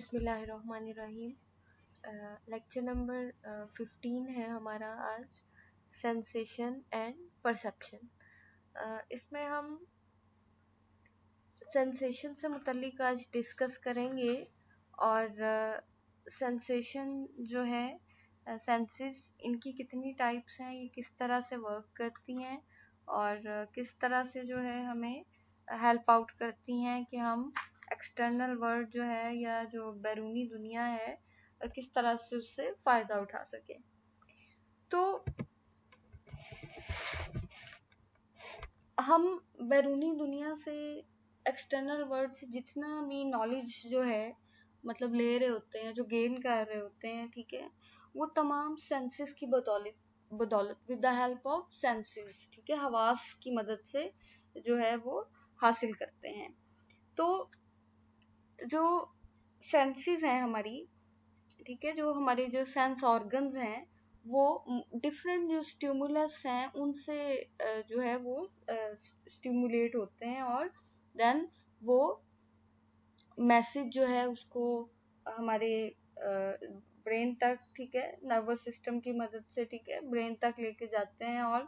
बिस्मिल्लाहिर्रहमानिर्रहीम। Lecture number 15 है हमारा आज, सेंसेशन एंड परसेप्शन। इसमें हम सेंसेशन से मुतल्लिक आज डिस्कस करेंगे और सेंसेशन जो है, सेंसेस इनकी कितनी टाइप्स हैं, ये किस तरह से वर्क करती हैं और किस तरह से जो है हमें हेल्प आउट करती हैं कि हम एक्सटर्नल वर्ल्ड जो है या जो बैरूनी दुनिया है किस तरह से उससे फ़ायदा उठा सके। तो हम बैरूनी दुनिया से, एक्सटर्नल वर्ल्ड से जितना भी नॉलेज जो है मतलब ले रहे होते हैं, जो गेन कर रहे होते हैं, ठीक है, वो तमाम सेंसेस की बदौलत with the help of senses, ठीक है, हवास की मदद से जो है वो हासिल करते हैं। तो जो सेंसेस हैं हमारी, ठीक है, जो हमारे जो सेंस ऑर्गन्स हैं वो डिफरेंट जो स्टिमुलस हैं उनसे जो है वो स्टिमुलेट होते हैं और देन वो मैसेज जो है उसको हमारे ब्रेन तक, ठीक है, नर्वस सिस्टम की मदद से, ठीक है, ब्रेन तक लेके जाते हैं और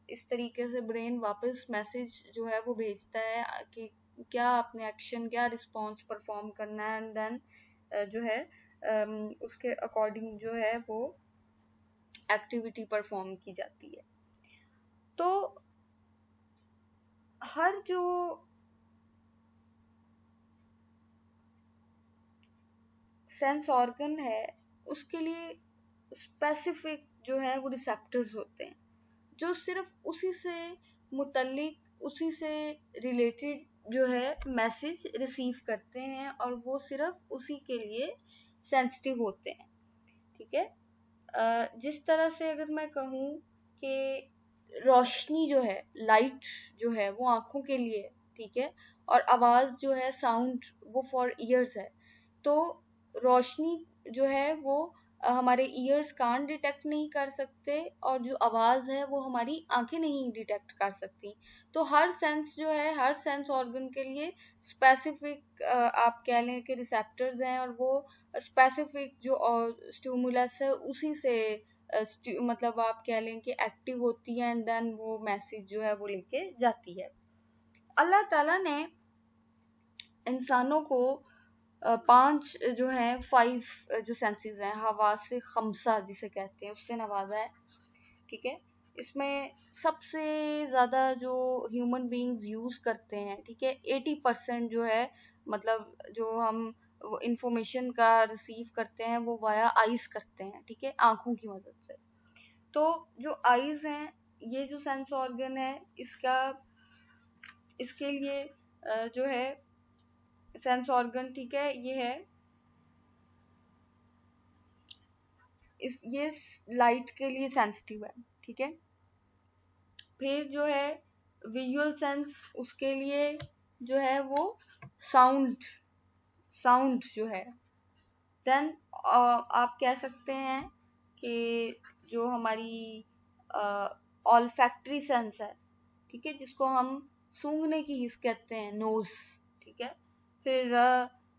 इस तरीके से ब्रेन वापस मैसेज जो है वो भेजता है कि क्या अपने एक्शन, क्या रिस्पॉन्स परफॉर्म करना है, एंड देन जो है उसके अकॉर्डिंग जो है वो एक्टिविटी परफॉर्म की जाती है। तो हर जो सेंस ऑर्गन है उसके लिए स्पेसिफिक जो है वो रिसेप्टर्स होते हैं जो सिर्फ उसी से मुतल्लिक, उसी से रिलेटेड जो है मैसेज रिसीव करते हैं और वो सिर्फ उसी के लिए सेंसिटिव होते हैं, ठीक है। जिस तरह से अगर मैं कहूँ कि रोशनी जो है, लाइट जो है वो आंखों के लिए है, ठीक है, और आवाज जो है, साउंड, वो फॉर ईयर्स है। तो रोशनी जो है वो हमारे ईयर्स कान डिटेक्ट नहीं कर सकते और जो आवाज है वो हमारी आंखें नहीं डिटेक्ट कर सकती। तो हर सेंस जो है, हर सेंस ऑर्गन के लिए स्पेसिफिक आप कह लें कि रिसेप्टर्स हैं और वो स्पेसिफिक जो स्टिमुलस है उसी से मतलब आप कह लें कि एक्टिव होती है एंड देन वो मैसेज जो है वो लेके जाती है। अल्लाह ताला ने इंसानों को 5 जो है 5 जो सेंसेस हैं, हवा से खमसा जिसे कहते हैं, उससे नवाजा है, ठीक है। इसमें सबसे ज्यादा जो ह्यूमन बीइंग्स यूज करते हैं, ठीक है, 80% जो है मतलब जो हम इंफॉर्मेशन का रिसीव करते हैं वो वाया आईज करते हैं, ठीक है, आंखों की मदद से। तो जो आईज हैं, ये जो सेंस ऑर्गन है, इसके लिए जो है सेंस ऑर्गन, ठीक है, ये है ये लाइट के लिए सेंसिटिव है, ठीक है। फिर जो है विजुअल सेंस, उसके लिए जो है वो साउंड जो है। देन आप कह सकते हैं कि जो हमारी ऑल्फैक्टरी सेंस है, ठीक है, जिसको हम सूंघने की हिस्स कहते हैं, नोज, ठीक है। फिर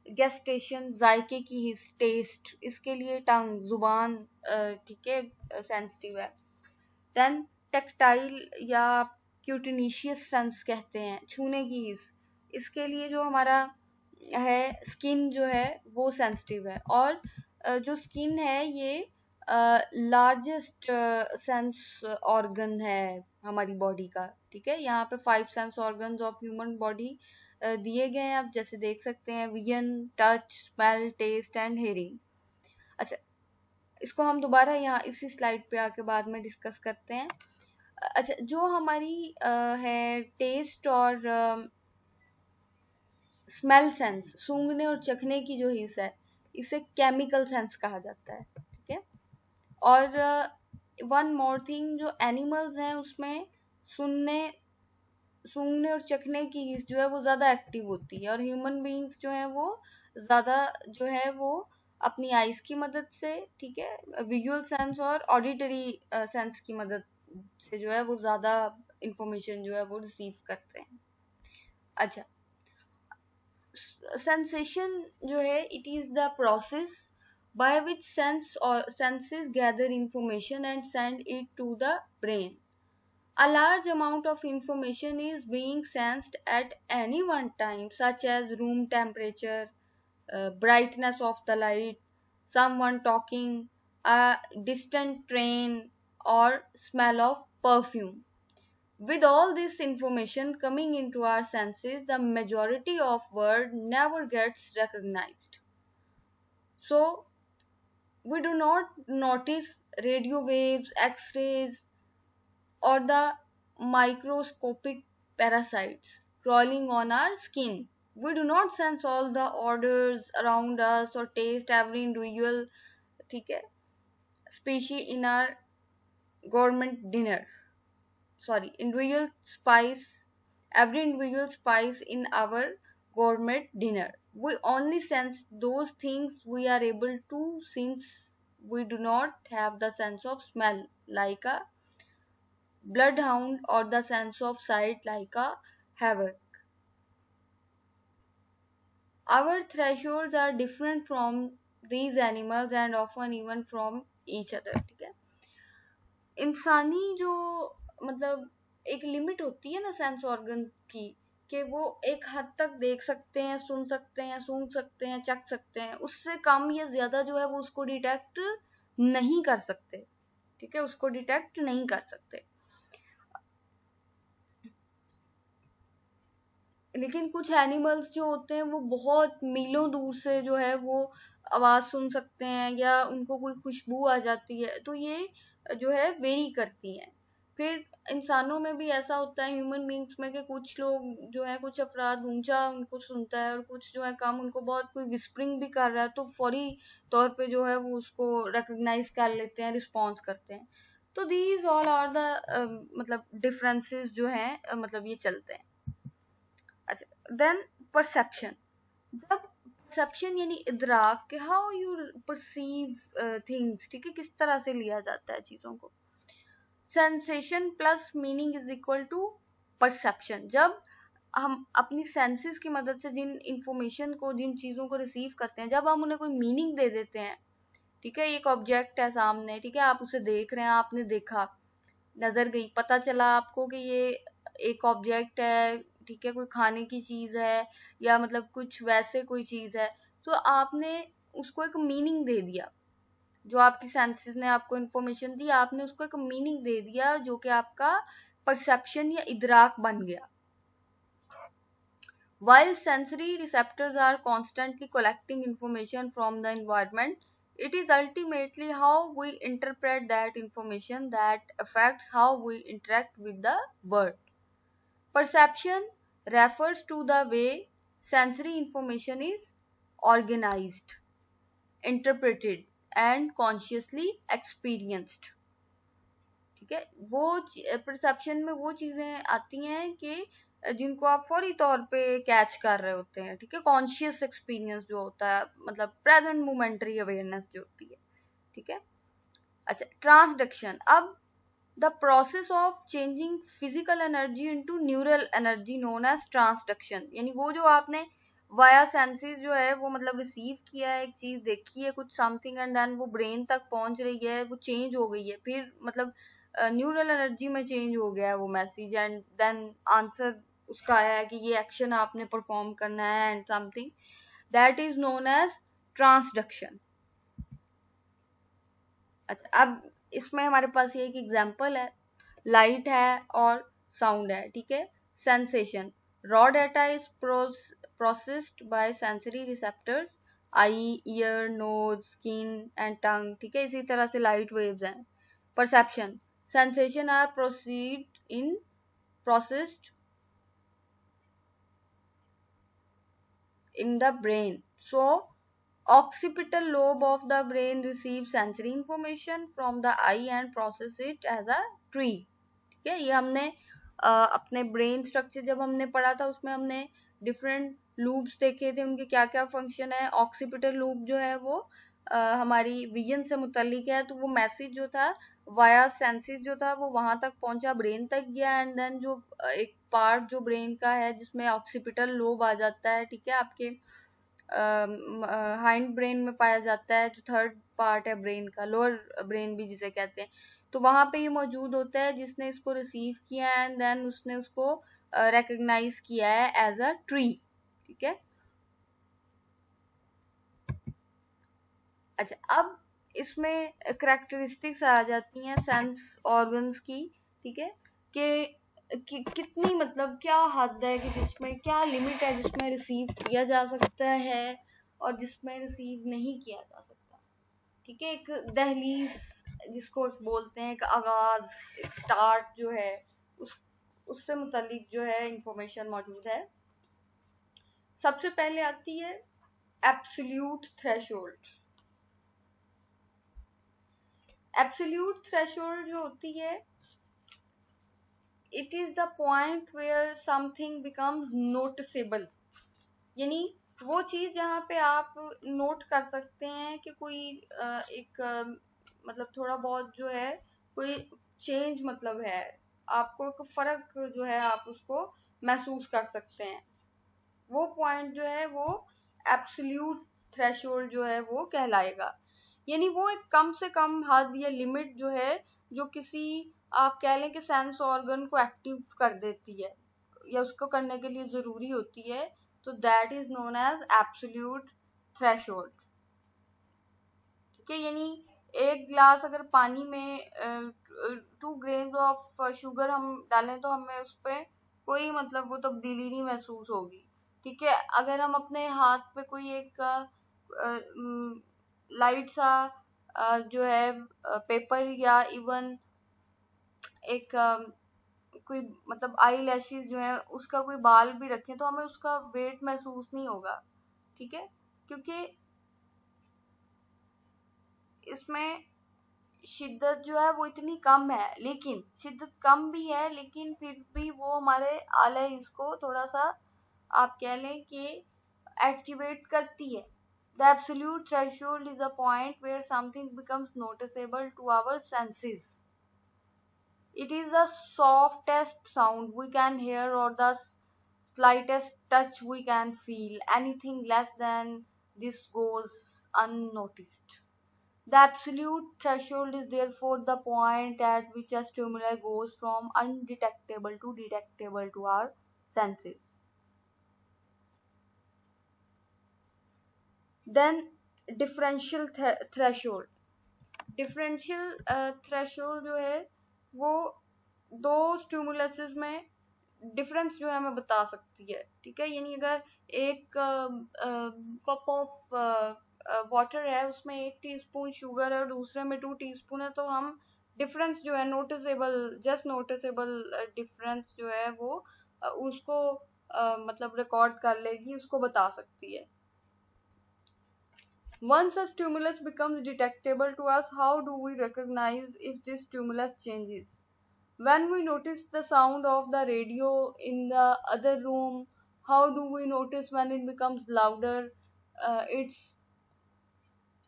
गेस्टेशन, जायके की हिस्स, टेस्ट, इसके लिए टंग, जुबान, ठीक है, सेंसिटिव है। देन टेक्टाइल या क्यूटनिशियस सेंस कहते हैं, छूने की हिस्स, इसके लिए जो हमारा है स्किन जो है वो सेंसिटिव है। और जो स्किन है ये लार्जेस्ट सेंस ऑर्गन है हमारी बॉडी का, ठीक है। यहाँ पे 5 sense organs of human body दिए गए हैं, आप जैसे देख सकते हैं, vision, touch, smell, taste and hearing. अच्छा, इसको हम दोबारा यहाँ इसी स्लाइड पे आके बाद में डिस्कस करते हैं। अच्छा, जो हमारी है टेस्ट और स्मेल सेंस, सूंघने और चखने की जो हिस्सा है, इसे केमिकल सेंस कहा जाता है, ठीक है। और वन मोर थिंग, जो एनिमल्स हैं उसमें सूंघने और चखने की हिस्स जो है वो ज्यादा एक्टिव होती है और ह्यूमन बीइंग्स जो है वो ज्यादा जो है वो अपनी आईज की मदद से, ठीक है, विजुअल सेंस और ऑडिटरी सेंस की मदद से जो है वो ज्यादा इंफॉर्मेशन जो है वो रिसीव करते हैं। अच्छा, सेंसेशन जो है, it is the process by which senses gather information and send it to the brain. A large amount of information is being sensed at any one time, such as room temperature, brightness of the light, someone talking, a distant train, or smell of perfume. With all this information coming into our senses, the majority of word never gets recognized. So we do not notice radio waves, X-rays, or the microscopic parasites crawling on our skin. We do not sense all the odors around us or taste every individual ठीक है, species in our gourmet dinner. Sorry, individual spice, every individual spice in our gourmet dinner. We only sense those things we are able to, since we do not have the sense of smell like a bloodhound or the sense of sight like a havoc. Our thresholds are different from these animals and often even from each other. ठीक है, इंसानी जो मतलब एक limit होती है ना sense organ की, कि वो एक हद तक देख सकते हैं, सुन सकते हैं, सूंघ सकते हैं, चख सकते हैं, उससे कम या ज्यादा जो है वो उसको डिटेक्ट नहीं कर सकते. ठीक है, उसको डिटेक्ट नहीं कर सकते. लेकिन कुछ एनिमल्स जो होते हैं वो बहुत मीलों दूर से जो है वो आवाज सुन सकते हैं, या उनको कोई खुशबू आ जाती है, तो ये जो है वेरी करती हैं. फिर इंसानों में भी ऐसा होता है, ह्यूमन बींग्स में, कि कुछ लोग जो है, कुछ अफराद ऊंचा उनको सुनता है और कुछ जो है कम, उनको बहुत कोई विस्परिंग भी कर रहा है तो फौरी तौर पे जो है वो उसको रिकॉग्नाइज कर लेते हैं, रिस्पॉन्स करते हैं. तो दीज ऑल आर द मतलब डिफरेंसेस जो हैं, मतलब ये चलते हैं. Then perception. जब परसेप्शन यानी इदराक, कि हाउ यू परसीव थिंग्स, ठीक है, किस तरह से लिया जाता है चीजों को. Sensation plus meaning is equal to perception. जब हम अपनी सेंसेस की मदद से जिन इंफॉर्मेशन को, जिन चीजों को रिसीव करते हैं, जब हम उन्हें कोई मीनिंग दे देते हैं, ठीक है, एक ऑब्जेक्ट है सामने, ठीक है, आप उसे देख रहे हैं, आपने देखा, नजर गई, पता चला आपको कि ये एक ऑब्जेक्ट है, ठीक है, कोई खाने की चीज है, या मतलब कुछ वैसे कोई चीज है, तो आपने उसको एक मीनिंग दे दिया. जो आपकी सेंसेस ने आपको इंफॉर्मेशन दी, आपने उसको एक मीनिंग दे दिया, जो कि आपका परसेप्शन या इदराक बन गया. While sensory receptors are constantly collecting information from the environment, it is ultimately how we interpret that information that affects how we interact with the world. Perception refers to the way sensory information is organized, interpreted, and consciously experienced. ठीक है, वो perception में वो चीजें आती हैं कि जिनको आप फौरी तौर पे कैच कर रहे होते हैं. ठीक है, कॉन्शियस एक्सपीरियंस जो होता है, मतलब प्रेजेंट मोमेंटरी अवेयरनेस जो होती है. ठीक है. अच्छा, ट्रांसडक्शन. अब the process of changing physical energy into neural energy known as transduction. यानी वो जो आपने वाया सेंसेस जो है वो मतलब रिसीव किया है, एक चीज देखी है, कुछ समथिंग, एंड देन वो ब्रेन तक पहुंच रही है, वो चेंज हो गई है, फिर मतलब न्यूरल एनर्जी में चेंज हो गया है वो मैसेज, एंड देन आंसर उसका आया है कि ये एक्शन आपने परफॉर्म करना है and something, that is known as transduction. अच्छा, अब इसमें हमारे पास ये एक एग्जांपल है, लाइट है और साउंड है. ठीक है. Sensation. Raw data is processed by sensory receptors, eye, ear, nose, skin and tongue. ठीक है, इसी तरह से लाइट वेव्स हैं. Perception. Sensation are processed in the brain. So, occipital lobe of the brain receives sensory information from the eye and process it as a tree. ठीक है, ये हमने अपने ब्रेन स्ट्रक्चर जब हमने पढ़ा था, उसमें हमने डिफरेंट लूब्स देखे थे, उनके क्या क्या फंक्शन है. ऑक्सीपिटल लूब जो है वो हमारी विजन से मुतल्लिक है, तो वो मैसेज जो था वाया सेंसिस जो था वो वहां तक पहुंचा, ब्रेन तक गया, एंड देन जो एक पार्ट जो ब्रेन का है जिसमें ऑक्सीपिटल लोब आ जाता है, ठीक है, आपके हाइंड ब्रेन में पाया जाता है, जो थर्ड पार्ट है ब्रेन का, लोअर ब्रेन भी जिसे कहते हैं, तो वहां पे ये मौजूद होता है जिसने इसको रिसीव किया एंड देन उसने उसको रिकॉग्नाइज किया है एज अ ट्री, ठीक है। अच्छा, अब इसमें करेक्टरिस्टिक्स आ जाती हैं सेंस ऑर्गन्स की, ठीक है, कितनी मतलब क्या हद है कि जिसमें क्या लिमिट है जिसमें रिसीव किया जा सकता है और जिसमें रिसीव नहीं किया जा सकता, ठीक है। एक दहलीज जिसको बोलते हैं, एक आगाज, एक स्टार्ट जो है उससे मुतालिक जो है इंफॉर्मेशन मौजूद है। सबसे पहले आती है एब्सोल्यूट थ्रेशोल्ड। एब्सोल्यूट थ्रेशोल्ड जो होती है, it is the point where something becomes noticeable, यानी वो चीज जहाँ पे आप नोट कर सकते हैं कि कोई एक मतलब थोड़ा बहुत जो है कोई चेंज मतलब है, आपको एक फर्क जो है आप उसको महसूस कर सकते हैं, वो पॉइंट जो है वो एब्सोल्यूट थ्रेशोल्ड जो है वो कहलाएगा। यानी वो एक कम से कम हद या लिमिट जो है जो किसी, आप कह लें कि सेंस ऑर्गन को एक्टिव कर देती है या उसको करने के लिए जरूरी होती है, तो that is known as absolute threshold, ठीक है। यानी एक ग्लास अगर पानी में 2 ग्रेन ऑफ शुगर हम डालें तो हमें उस पर कोई मतलब वो तब्दीली नहीं महसूस होगी, ठीक है। अगर हम अपने हाथ पे कोई एक लाइट सा जो है पेपर या इवन एक कोई मतलब आई लैशेज जो है उसका कोई बाल भी रखें तो हमें उसका वेट महसूस नहीं होगा, ठीक है, क्योंकि इसमें शिद्दत जो है वो इतनी कम है, लेकिन शिद्दत कम भी है लेकिन फिर भी वो हमारे आले इसको थोड़ा सा आप कह लें कि एक्टिवेट करती है। The absolute threshold is a point where something becomes noticeable to our senses. It is the softest sound we can hear or the slightest touch we can feel. Anything less than this goes unnoticed. The absolute threshold is therefore the point at which a stimuli goes from undetectable to detectable to our senses. Then differential threshold. Differential threshold जो है वो दो स्टिमुलसेस में difference जो है हमें बता सकती है, ठीक है। यानी अगर एक कप ऑफ वाटर है उसमें 1 टीस्पून शुगर है और दूसरे में 2 टीस्पून है, तो हम डिफरेंस जो है नोटिसेबल, जस्ट नोटिसेबल डिफरेंस जो है वो उसको मतलब रिकॉर्ड कर लेगी, उसको बता सकती है। Once a stimulus becomes detectable to us, how do we recognize if this stimulus changes? When we notice the sound of the radio in the other room, how do we notice when it becomes louder? It's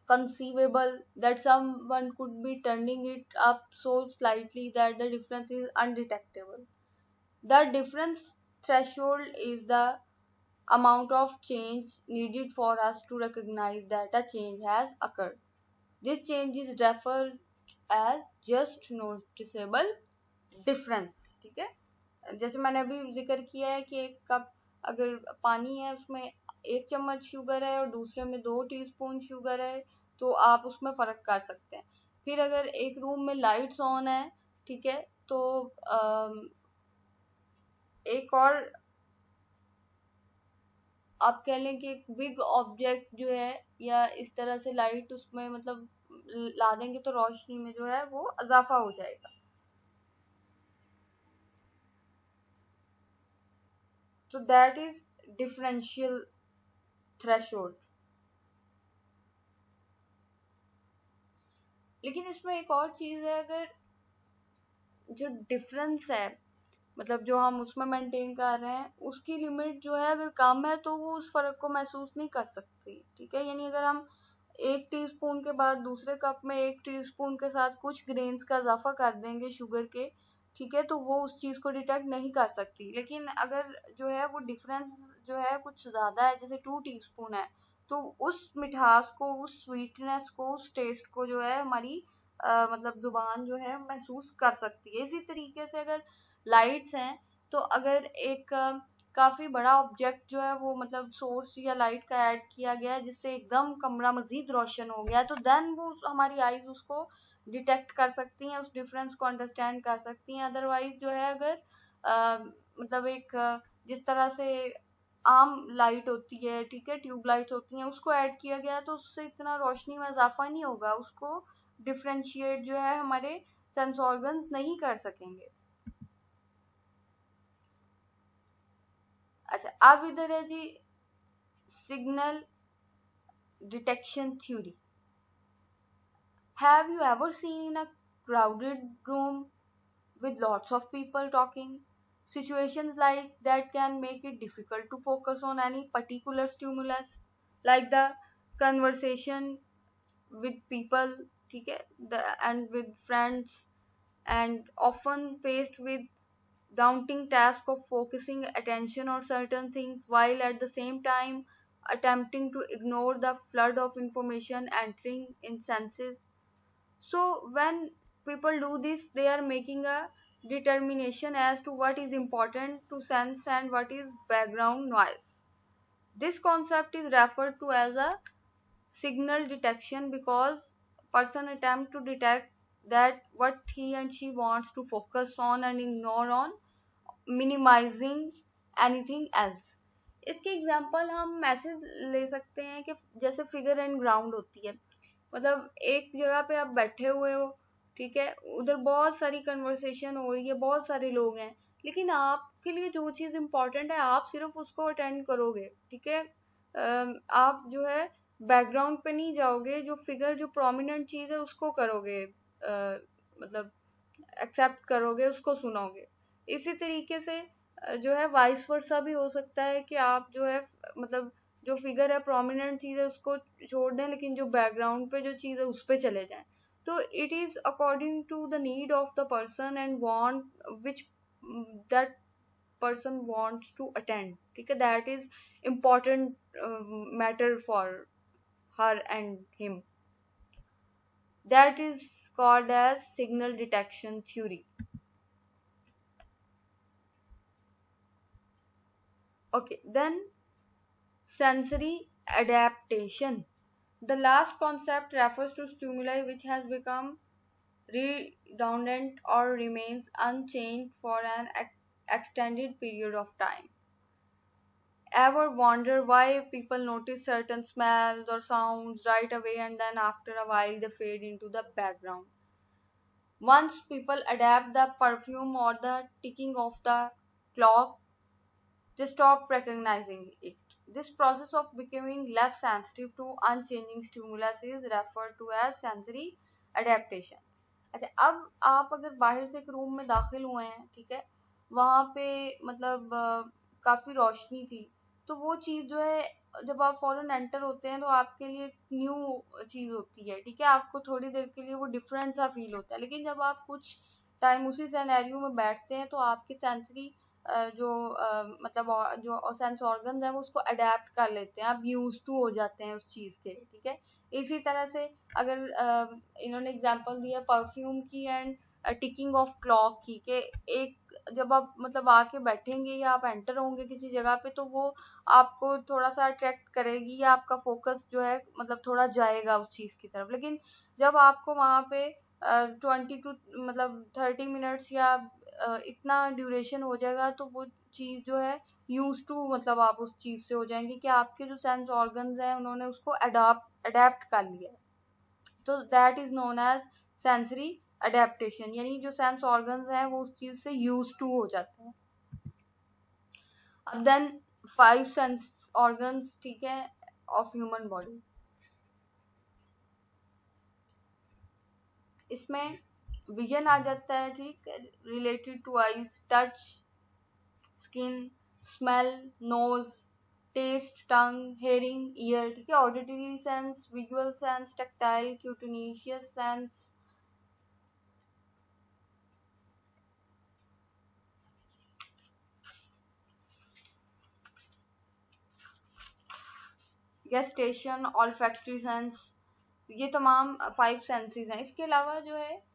conceivable that someone could be turning it up so slightly that the difference is undetectable. The difference threshold is the amount of change needed for us to recognize that a change has occurred. This change is referred as just noticeable difference, ठीक है। जैसे मैंने अभी जिक्र किया है कि एक कप अगर पानी है उसमें 1 चम्मच शुगर है और दूसरे में 2 टीस्पून शुगर है, तो आप उसमें फर्क कर सकते हैं। फिर अगर एक रूम में लाइट्स ऑन है, ठीक है, तो एक और आप कह लें कि एक बिग ऑब्जेक्ट जो है या इस तरह से लाइट उसमें मतलब ला देंगे तो रोशनी में जो है वो इजाफा हो जाएगा। तो दैट इज डिफरेंशियल थ्रेशोल्ड। लेकिन इसमें एक और चीज है, अगर जो डिफरेंस है मतलब जो हम उसमें मेंटेन कर रहे हैं उसकी लिमिट जो है अगर कम है तो वो उस फर्क को महसूस नहीं कर सकती, ठीक है। यानी अगर हम एक टीस्पून के बाद दूसरे कप में एक टीस्पून के साथ कुछ ग्रेन्स का इजाफा कर देंगे शुगर के, ठीक है, तो वो उस चीज को डिटेक्ट नहीं कर सकती। लेकिन अगर जो है वो डिफरेंस जो है कुछ ज्यादा है, जैसे 2 टीस्पून है, तो उस मिठास को, उस स्वीटनेस को, उस टेस्ट को जो है हमारी मतलब जुबान जो है महसूस कर सकती है। इसी तरीके से अगर लाइट्स हैं, तो अगर एक काफी बड़ा ऑब्जेक्ट जो है वो मतलब सोर्स या लाइट का ऐड किया गया है जिससे एकदम कमरा मजीद रोशन हो गया है, तो देन वो हमारी आईज उसको डिटेक्ट कर सकती हैं, उस डिफरेंस को अंडरस्टैंड कर सकती हैं। अदरवाइज जो है अगर मतलब एक जिस तरह से आम लाइट होती है, ठीक है, ट्यूब लाइट होती हैं, उसको ऐड किया गया है, तो उससे इतना रोशनी में इजाफा नहीं होगा, उसको डिफ्रेंशिएट जो है हमारे सेंस ऑर्गन्स नहीं कर सकेंगे। अच्छा, अब इधर है जी signal detection theory. Have you ever seen in a crowded room with lots of people talking? Situations like that can make it difficult to focus on any particular stimulus, like the conversation with people, ठीक है, and with friends, and often faced with daunting task of focusing attention on certain things while at the same time attempting to ignore the flood of information entering in senses. So when people do this, they are making a determination as to what is important to sense and what is background noise. This concept is referred to as a signal detection because person attempt to detect that what he and she wants to focus on and ignore on minimizing anything else. इसके example हम ऐसे ले सकते हैं कि जैसे figure and ground होती है, मतलब एक जगह पे आप बैठे हुए हो, ठीक है, उधर बहुत सारी कन्वर्सेशन हो रही है, बहुत सारे लोग हैं, लेकिन आपके लिए जो चीज इम्पोर्टेंट है आप सिर्फ उसको अटेंड करोगे, ठीक है, आप जो है बैकग्राउंड पे नहीं जाओगे, जो फिगर जो प्रोमिनेंट चीज है उसको करोगे, मतलब एक्सेप्ट करोगे, उसको सुनोगे। इसी तरीके से जो है वाइस वर्सा भी हो सकता है कि आप जो है मतलब जो फिगर है प्रोमिनेंट चीज है उसको छोड़ दें, लेकिन जो बैकग्राउंड पे जो चीज है उस पे चले जाएं। तो it is according to the need of the person and want which that person wants to attend, ठीक है, that is important matter for her and him. That is called as signal detection theory. Okay, then sensory adaptation. The last concept refers to stimuli which has become redundant or remains unchanged for an extended period of time. Ever wonder why people notice certain smells or sounds right away and then after a while they fade into the background? Once people adapt the perfume or the ticking of the clock, they stop recognizing it. This process of becoming less sensitive to unchanging stimulus is referred to as sensory adaptation. अच्छा, अब आप अगर बाहर से एक room में दाखिल हुए हैं, ठीक है, वहां पे मतलब काफी रोशनी थी, तो वो चीज जो है जब आप फौरन एंटर होते हैं तो आपके लिए न्यू चीज होती है, ठीक है, आपको थोड़ी देर के लिए वो डिफरेंट सा फील होता है। लेकिन जब आप कुछ टाइम उसी सिनेरियो में बैठते हैं तो आपके सेंसरी जो मतलब जो सेंस ऑर्गन्स हैं वो उसको अडेप्ट कर लेते हैं, आप यूज टू हो जाते हैं उस चीज के, ठीक है। इसी तरह से अगर इन्होंने एग्जांपल दिया परफ्यूम की एंड टिकिंग ऑफ क्लॉक की, के एक जब आप मतलब आके बैठेंगे या आप एंटर होंगे किसी जगह पे तो वो आपको थोड़ा सा अट्रैक्ट करेगी या आपका फोकस जो है मतलब थोड़ा जाएगा उस चीज की तरफ। लेकिन जब आपको वहां पे 20 to मतलब 30 मिनट्स या इतना ड्यूरेशन हो जाएगा तो वो चीज जो है यूज टू मतलब आप उस चीज से हो जाएंगे कि आपके जो सेंस ऑर्गन्स हैं उन्होंने उसको अडेप्ट कर लिया है। तो that is known as sensory adaptation, यानी जो सेंस ऑर्गन्स हैं वो उस चीज से यूज टू हो जाते हैं। अब देन 5 सेंस ऑर्गन्स, ठीक है, ऑफ ह्यूमन बॉडी। इसमें विजन आ जाता है, ठीक, related to eyes, touch, skin, smell, nose, taste, tongue, hearing, ear, ठीक है, auditory sense, visual sense, tactile, cutaneous sense, gustation, olfactory sense, ये तमाम 5 सेंसेस हैं। इसके अलावा जो है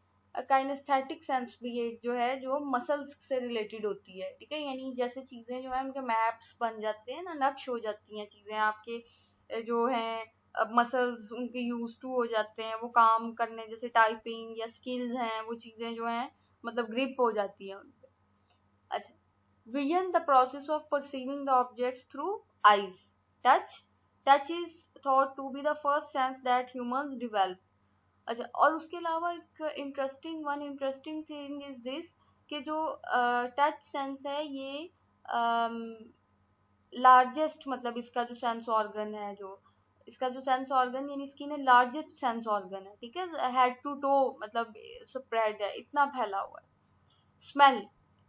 काइनेस्थेटिक सेंस भी एक जो है जो मसल्स से रिलेटेड होती है, ठीक है, यानी जैसे चीजें जो है उनके मैप्स बन जाते हैं ना, नक्श हो जाती हैं चीजें आपके जो हैं मसल्स उनके यूज टू हो जाते हैं वो काम करने, जैसे टाइपिंग या स्किल्स हैं वो चीजें जो हैं मतलब ग्रिप हो जाती है उनपे। अच्छा, vision, the process of perceiving the objects through eyes. touch touch is thought to be the first sense that humans develop. अच्छा, और उसके अलावा एक इंटरेस्टिंग थिंग इज दिस कि जो टच सेंस है ये लार्जेस्ट मतलब इसका जो सेंस ऑर्गन है, जो इसका जो सेंस ऑर्गन यानी इसकी ना लार्जेस्ट सेंस ऑर्गन है, ठीक है, हेड टू टो मतलब स्प्रेड है, इतना फैला हुआ है। Smell,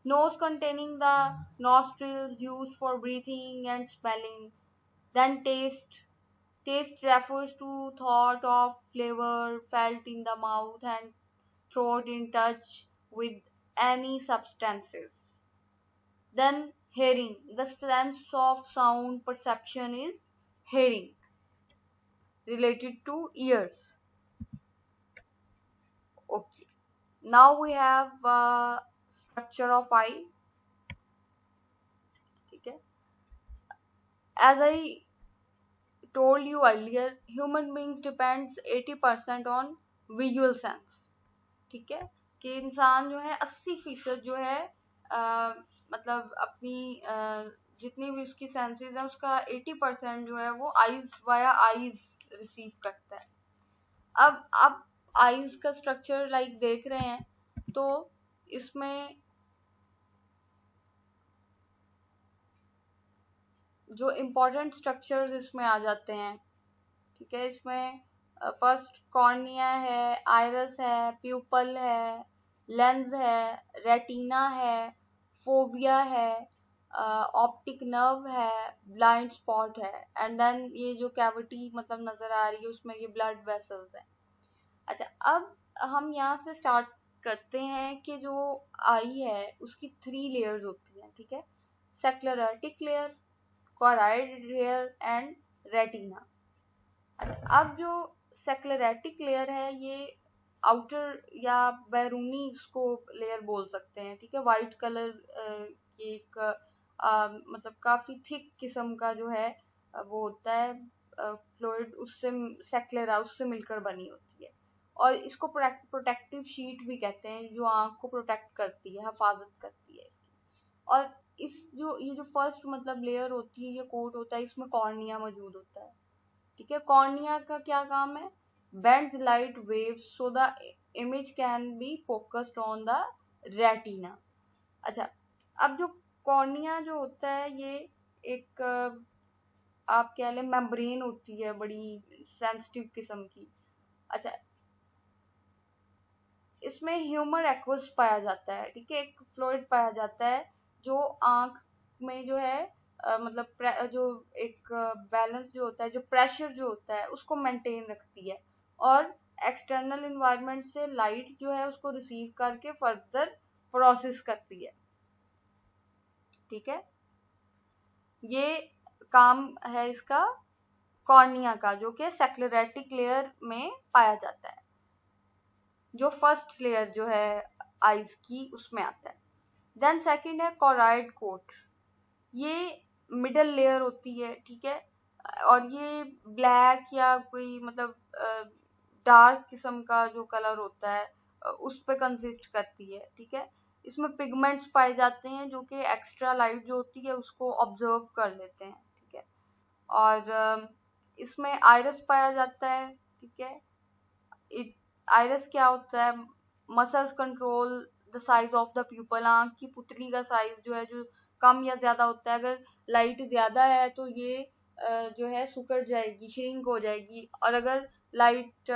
nose containing the nostrils used for breathing and smelling. Then taste. Taste refers to thought of flavor felt in the mouth and throat in touch with any substances. Then hearing. The sense of sound perception is hearing, related to ears. Okay. Now we have structure of eye. Okay. As I told you earlier, human beings depends 80% on visual sense, ठीक है, कि इंसान जो है 80% जो है मतलब अपनी जितनी भी उसकी सेंसेस है उसका 80% जो है वो आईज वाया आईज रिसीव करता है। अब आईज का स्ट्रक्चर लाइक देख रहे हैं तो इसमें जो इम्पोर्टेंट स्ट्रक्चर्स इसमें आ जाते हैं, ठीक है, इसमें फर्स्ट कॉर्निया है, आइरस है, प्यूपल है, लेंस है, रेटिना है, फोबिया है, ऑप्टिक नर्व है, ब्लाइंड स्पॉट है, एंड देन ये जो कैविटी मतलब नजर आ रही है उसमें ये ब्लड वेसल्स है। अच्छा, अब हम यहाँ से स्टार्ट करते हैं कि जो आई है उसकी 3 लेयर्स होती हैं, ठीक है, sclerotic layer, choroid layer and retina. अच्छा, अब जो सेक्लेरेटिक लेयर है ये आउटर या बैरूनी इसको लेयर बोल सकते हैं, ठीक है, वाइट कलर की एक मतलब काफी थिक किस्म का जो है वो होता है फ्लूइड, उससे सेक्लेरा उससे मिलकर बनी होती है, और इसको प्रोटेक्टिव शीट भी कहते हैं जो आंख को प्रोटेक्ट करती है, हिफाजत करती है इसकी। और इस जो ये जो फर्स्ट मतलब लेयर होती है, ये कोट होता है, इसमें कॉर्निया मौजूद होता है, ठीक है, कॉर्निया का क्या काम है, bends light waves so the image can be focused on the retina. अच्छा, अब जो कॉर्निया जो होता है ये एक आप कह लें मेम्ब्रेन होती है बड़ी सेंसिटिव किस्म की। अच्छा, इसमें ह्यूमर एक्वस पाया जाता है, ठीक है, एक फ्लूइड पाया जाता है जो आंख में जो है मतलब जो एक बैलेंस जो होता है, जो प्रेशर जो होता है उसको मेंटेन रखती है, और एक्सटर्नल इन्वायरमेंट से लाइट जो है उसको रिसीव करके फर्दर प्रोसेस करती है, ठीक है, ये काम है इसका कॉर्निया का जो कि सेक्लेरेटिक लेयर में पाया जाता है, जो फर्स्ट लेयर जो है आईज की उसमें आता है। देन सेकंड है कोराइड कोट, ये मिडल लेयर होती है, ठीक है, और ये ब्लैक या कोई मतलब डार्क किस्म का जो कलर होता है उस पे कंसिस्ट करती है, ठीक है, इसमें पिगमेंट्स पाए जाते हैं जो कि एक्स्ट्रा लाइट जो होती है उसको ऑब्जर्व कर लेते हैं, ठीक है, और इसमें आइरस पाया जाता है, ठीक है, आइरस क्या होता है, muscles control the size of the pupal, आंख की पुतली का साइज जो है जो कम या ज्यादा होता है, अगर लाइट ज्यादा है तो ये जो है सिकुड़ जाएगी, श्रिंक हो जाएगी, और अगर लाइट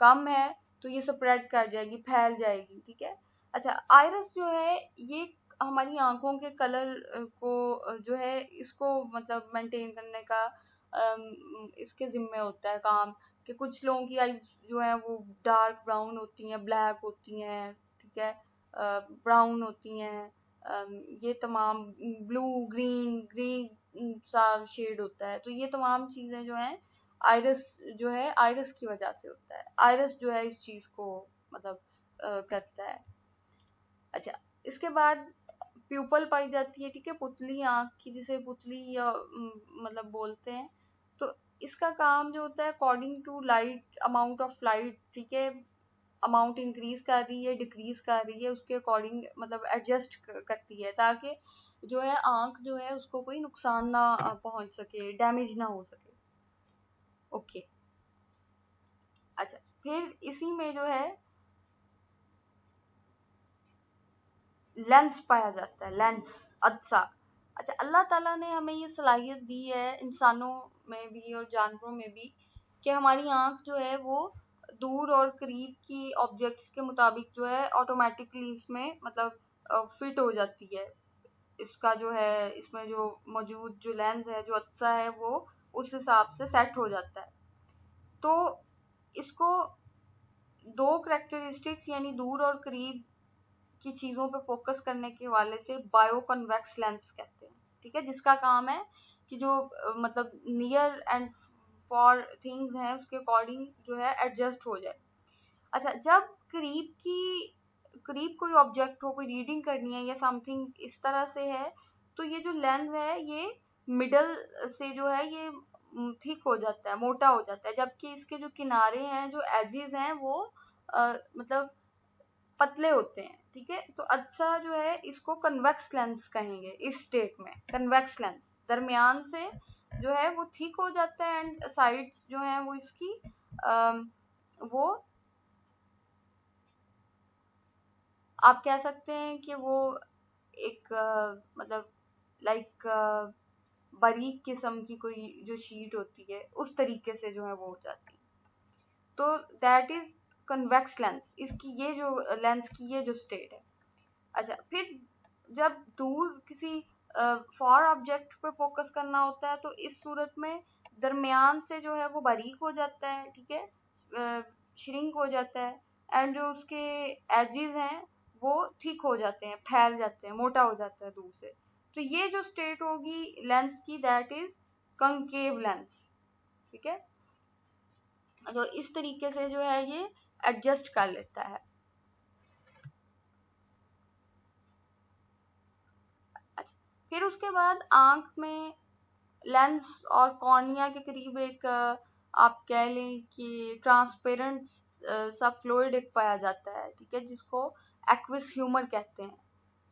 कम है तो ये स्प्रेड कर जाएगी, फैल जाएगी, ठीक है। अच्छा, आइरस जो है ये हमारी आंखों के कलर को जो है इसको मतलब मेंटेन करने का इसके जिम्मे होता है काम, कि कुछ लोगों की आईज जो है वो डार्क ब्राउन होती हैं, ब्लैक होती हैं, ठीक है, ब्राउन होती हैं, ये तमाम ब्लू, ग्रीन, ग्रीन सा शेड होता है। तो ये तमाम चीजें जो हैं आयरस जो है आयरस की वजह से होता है। आयरस जो है इस चीज को मतलब करता है। अच्छा, इसके बाद प्यूपल पाई जाती है, ठीक है, पुतली आंख की, जिसे पुतली या मतलब बोलते हैं। तो इसका काम जो होता है according to light, amount of light, ठीक है, अमाउंट इंक्रीज कर रही है, डिक्रीज कर रही है, उसके अकॉर्डिंग मतलब एडजस्ट करती है, ताकि जो है आंख जो है उसको कोई नुकसान ना पहुंच सके, डैमेज ना हो सके। ओके। अच्छा, फिर इसी में जो है लेंस पाया जाता है, लेंस, अच्छा। अच्छा, अल्लाह ताला ने हमें ये सलाहियत दी है, इंसानों में भी और जानवरों में भी, कि हमारी आंख जो है वो दूर और करीब की ऑब्जेक्ट्स के मुताबिक जो है ऑटोमेटिकली इसमें मतलब फिट हो जाती है। इसका जो है इसमें जो मौजूद जो लेंस है, जो अच्छा है, वो उस हिसाब से सेट हो जाता है। तो इसको दो करेक्टरिस्टिक्स यानी दूर और करीब की चीजों पे फोकस करने के हवाले से बायो कन्वेक्स लेंस कहते हैं, ठीक है, जिसका काम है कि जो मतलब नियर एंड फॉर थिंग्स हैं उसके अकॉर्डिंग जो है एडजस्ट हो जाए। अच्छा, जब करीब कोई ऑब्जेक्ट हो, कोई रीडिंग करनी है या समथिंग इस तरह से है, तो ये जो लेंस है ये मिडल से जो है ये थिक हो जाता है, मोटा हो जाता है, जबकि इसके जो किनारे हैं, जो एजेस हैं, वो मतलब पतले होते हैं, ठीक है। तो अच्छा जो है इसको कन्वेक्स लेंस कहेंगे। इस स्टेट में कन्वेक्स लेंस दरमियान से जो है वो थिक हो जाता है, एंड साइड्स जो है वो इसकी वो आप कह सकते हैं कि वो एक मतलब लाइक बारीक किस्म की कोई जो शीट होती है उस तरीके से जो है वो हो जाती है। तो दैट इज कन्वेक्स लेंस, इसकी ये जो लेंस की ये जो स्टेट है। अच्छा, फिर जब दूर किसी फॉर ऑब्जेक्ट पे फोकस करना होता है, तो इस सूरत में दरमियान से जो है वो बारीक हो जाता है, ठीक है, श्रिंक हो जाता है, एंड जो उसके एजेस हैं वो थिक हो जाते हैं, फैल जाते हैं, मोटा हो जाता है दूर से। तो ये जो स्टेट होगी लेंस की, दैट इज कंकेव लेंस, ठीक है। तो इस तरीके से जो है ये एडजस्ट कर लेता है। अच्छा, फिर उसके बाद आंख में लेंस और कॉर्निया के करीब एक आप कह लें कि ट्रांसपेरेंट सा फ्लूइड एक पाया जाता है, ठीक है, जिसको एक्विस ह्यूमर कहते हैं,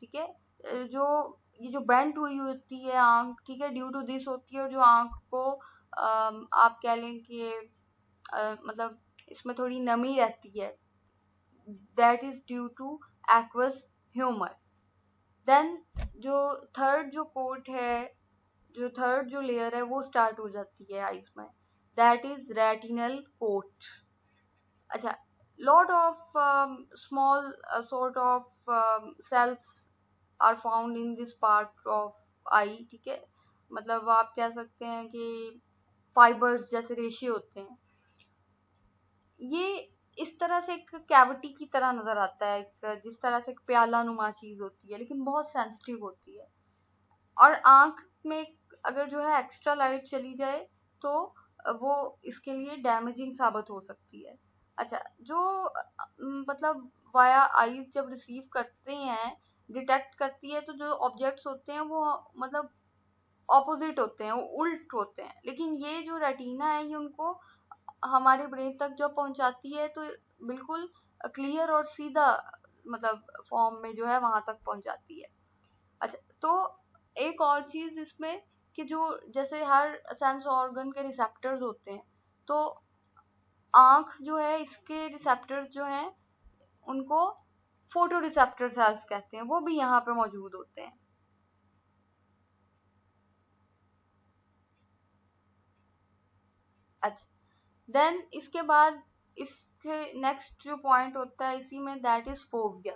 ठीक है। जो ये जो बेंट हुई होती है आंख, ठीक है, ड्यू टू दिस होती है, और जो आंख को आप कह लें कि मतलब इसमें थोड़ी नमी रहती है, that is due to aqueous humour. Then जो थर्ड जो कोट है, जो थर्ड जो लेयर है वो स्टार्ट हो जाती है आइज में, दैट इज रेटिनल कोट। अच्छा, lot of small sort of cells are found in this part of eye, ठीक है, मतलब आप कह सकते हैं कि फाइबर्स जैसे रेशे होते हैं। ये इस तरह से एक कैविटी की तरह नजर आता है, एक जिस तरह से एक प्याला नुमा चीज होती है, लेकिन बहुत सेंसिटिव होती है। और आंख में अगर जो है एक्स्ट्रा लाइट चली जाए तो वो इसके लिए डैमेजिंग साबित हो सकती है। अच्छा, जो मतलब वाया आईज जब रिसीव करते हैं, डिटेक्ट करती है, तो जो ऑब्जेक्ट्स होते हैं वो मतलब ऑपोजिट होते हैं, वो उल्ट होते हैं, लेकिन ये जो रेटिना है ये उनको हमारे ब्रेन तक जब पहुंचाती है तो बिल्कुल क्लियर और सीधा मतलब फॉर्म में जो है वहां तक पहुंचाती है। अच्छा, तो एक और चीज इसमें कि जो जैसे हर सेंस ऑर्गन के रिसेप्टर्स होते हैं, तो आंख जो है इसके रिसेप्टर्स जो हैं उनको फोटो रिसेप्टर सेल्स कहते हैं, वो भी यहाँ पे मौजूद होते हैं। अच्छा, देन इसके बाद इसके नेक्स्ट जो पॉइंट होता है इसी में, दैट इज फोबिया।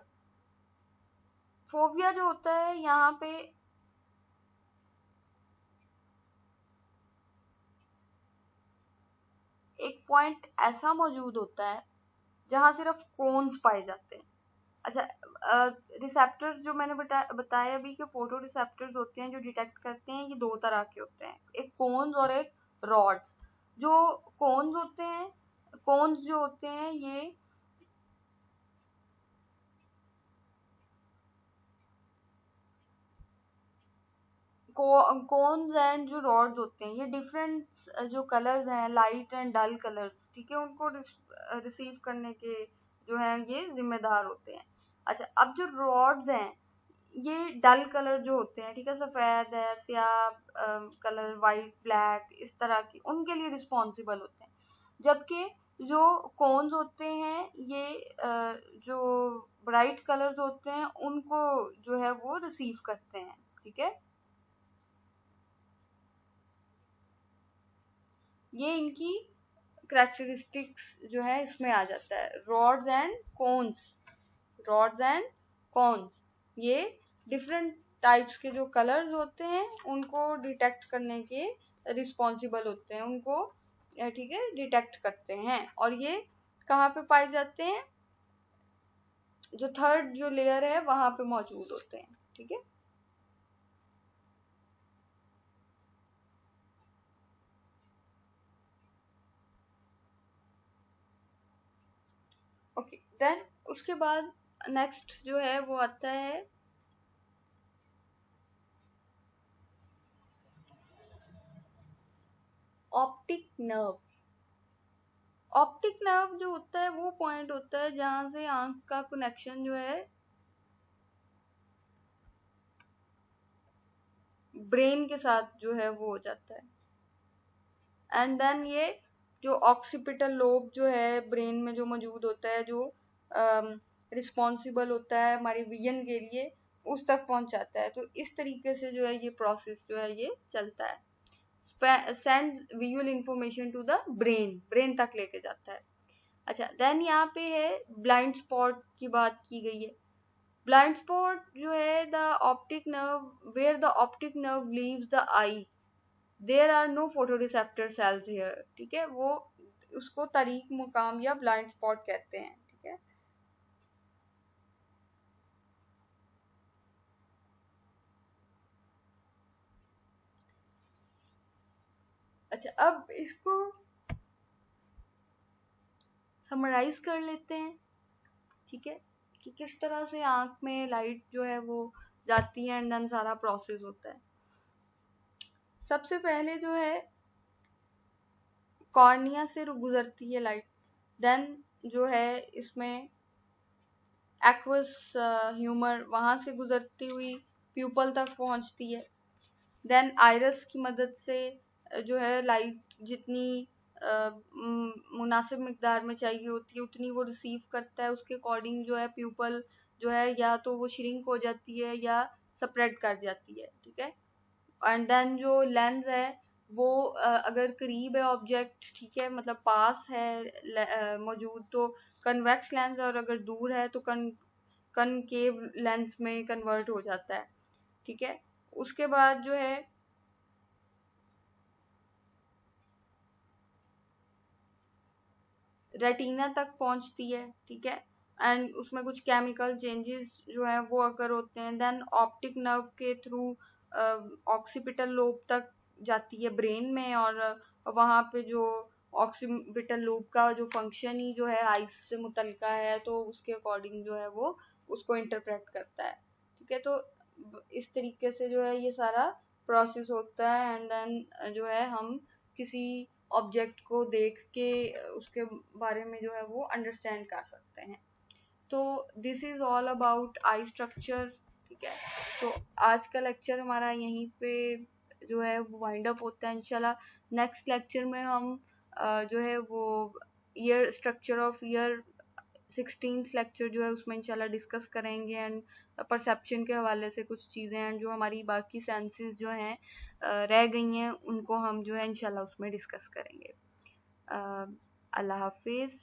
फोबिया जो होता है यहाँ पे एक पॉइंट ऐसा मौजूद होता है जहां सिर्फ कोन्स पाए जाते हैं। अच्छा, रिसेप्टर्स जो मैंने बताया अभी कि फोटो रिसेप्टर्स होते हैं जो डिटेक्ट करते हैं, ये दो तरह के होते हैं, एक कोन्स और एक रॉड्स। जो कोन्स होते हैं, कोन्स जो होते हैं ये कोन्स एंड जो रॉड्स होते हैं ये डिफरेंट जो कलर्स हैं, लाइट एंड डल कलर्स, ठीक है, उनको रिसीव करने के जो है ये जिम्मेदार होते हैं। अच्छा, अब जो रॉड्स हैं ये डल कलर जो होते हैं, ठीक है, सफेद है, स्याह कलर, वाइट, ब्लैक, इस तरह की, उनके लिए रिस्पॉन्सिबल होते हैं। जबकि जो कोन्स होते हैं ये जो ब्राइट कलर्स होते हैं उनको जो है वो रिसीव करते हैं, ठीक है। ये इनकी करेक्टरिस्टिक्स जो है इसमें आ जाता है, rods and cones. Rods and cones ये डिफरेंट टाइप्स के जो कलर्स होते हैं उनको डिटेक्ट करने के रिस्पॉन्सिबल होते हैं, उनको ठीक है डिटेक्ट करते हैं। और ये कहाँ पे पाए जाते हैं, जो थर्ड जो लेयर है वहां पे मौजूद होते हैं, ठीक है। ओके, देन उसके बाद नेक्स्ट जो है वो आता है ऑप्टिक नर्व। ऑप्टिक नर्व जो होता है वो पॉइंट होता है जहां से आंख का कनेक्शन जो है ब्रेन के साथ जो है वो हो जाता है। एंड देन ये जो ऑक्सीपिटल लोब जो है ब्रेन में जो मौजूद होता है, जो रिस्पॉन्सिबल होता है हमारी विजन के लिए, उस तक पहुंचाता है। तो इस तरीके से जो है ये प्रोसेस जो है ये चलता है, send visual information to the brain, brain तक लेके जाता है। अच्छा, देन यहाँ पे है ब्लाइंड स्पॉट की बात की गई है। ब्लाइंड स्पॉट जो है the optic nerve, where the optic nerve leaves the eye, there are no photoreceptor cells here, ठीक है, वो उसको तारीक मुकाम या ब्लाइंड स्पॉट कहते हैं, ठीक है। अच्छा, अब इसको समराइज कर लेते हैं, ठीक है, कि किस तरह से आंख में लाइट जो है वो जाती है एंड देन सारा प्रोसेस होता है। सबसे पहले जो है कॉर्निया से गुजरती है लाइट, देन जो है इसमें एक्वस ह्यूमर, वहां से गुजरती हुई प्यूपल तक पहुंचती है। देन आयरस की मदद से जो है लाइट जितनी मुनासिब मिकदार में चाहिए होती है उतनी वो रिसीव करता है, उसके अकॉर्डिंग जो है प्यूपल जो है या तो वो श्रिंक हो जाती है या स्प्रेड कर जाती है, ठीक है। एंड देन जो लेंस है वो अगर करीब है ऑब्जेक्ट, ठीक है, मतलब पास है मौजूद, तो कन्वेक्स लेंस, और अगर दूर है तो कनकेव लेंस में कन्वर्ट हो जाता है, ठीक है। उसके बाद जो है रेटिना तक पहुंचती है, ठीक है, एंड उसमें कुछ केमिकल चेंजेस जो है वो अगर होते हैं, देन ऑप्टिक नर्व के थ्रू ऑक्सीपिटल लोब तक जाती है ब्रेन में, और वहां पे जो ऑक्सीपिटल लोब का जो फंक्शन ही जो है आइस से मुतलका है, तो उसके अकॉर्डिंग जो है वो उसको इंटरप्रेट करता है, ठीक है। तो इस तरीके से जो है ये सारा प्रोसेस होता है, एंड देन जो है हम किसी ऑब्जेक्ट को देख के उसके बारे में जो है वो अंडरस्टैंड कर सकते हैं। तो this is all about I structure, ठीक है। तो आज का लेक्चर हमारा यहीं पे जो है वो वाइंड अप होता है। इंशाल्लाह नेक्स्ट लेक्चर में हम जो है वो year structure of year 16th lecture जो है उसमें इंशाल्लाह डिस्कस करेंगे, एंड परसेप्शन के हवाले से कुछ चीज़ें एंड जो हमारी बाकी सेंसेस जो हैं रह गई हैं उनको हम जो है इंशाल्लाह उसमें डिस्कस करेंगे। अल्लाह हाफिज़।